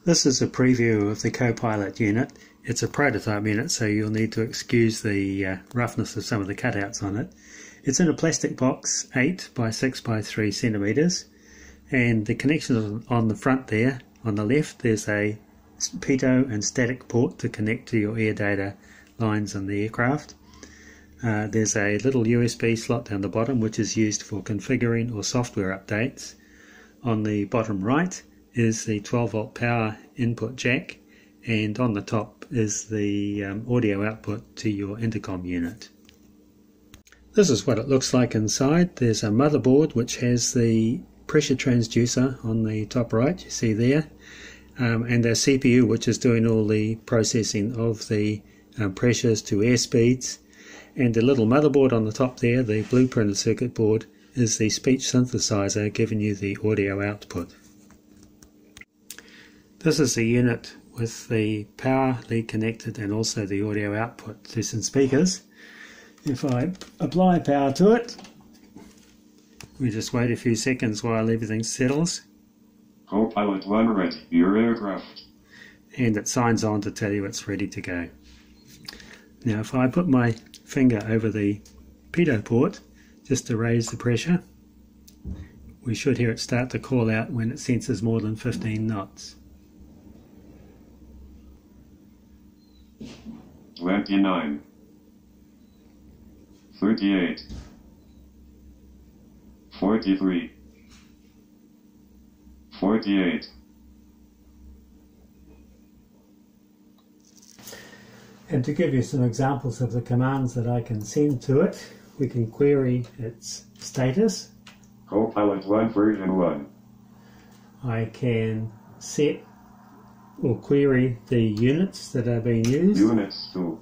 This is a preview of the Copilot unit. It's a prototype unit, so you'll need to excuse the roughness of some of the cutouts on it. It's in a plastic box, 8 by 6 by 3 centimeters, and the connections on the front there, on the left, there's a pitot and static port to connect to your air data lines in the aircraft. There's a little USB slot down the bottom which is used for configuring or software updates. On the bottom right is the 12 volt power input jack, and on the top is the audio output to your intercom unit. This is what it looks like inside. There's a motherboard which has the pressure transducer on the top right, you see there, and a CPU which is doing all the processing of the pressures to airspeeds, and the little motherboard on the top there, the blueprinted circuit board, is the speech synthesizer giving you the audio output. This is the unit with the power lead connected and also the audio output to some speakers. If I apply power to it, we just wait a few seconds while everything settles. Copilot1 ready, your aircraft. And it signs on to tell you it's ready to go. Now if I put my finger over the pitot port just to raise the pressure, we should hear it start to call out when it senses more than 15 knots. 29, 38, 43, 48. And to give you some examples of the commands that I can send to it, we can query its status. Copilot1 version 1. I can set or query the units that are being used. Units 2.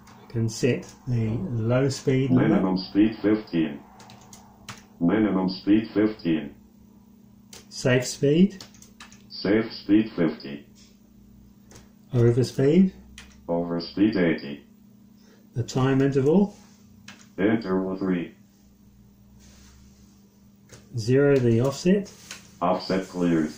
I can set the low speed limit. Minimum speed 15. Minimum speed 15. Safe speed. Safe speed 50. Overspeed. Overspeed 80. The time interval. Interval 3. 0 the offset. Offset cleared.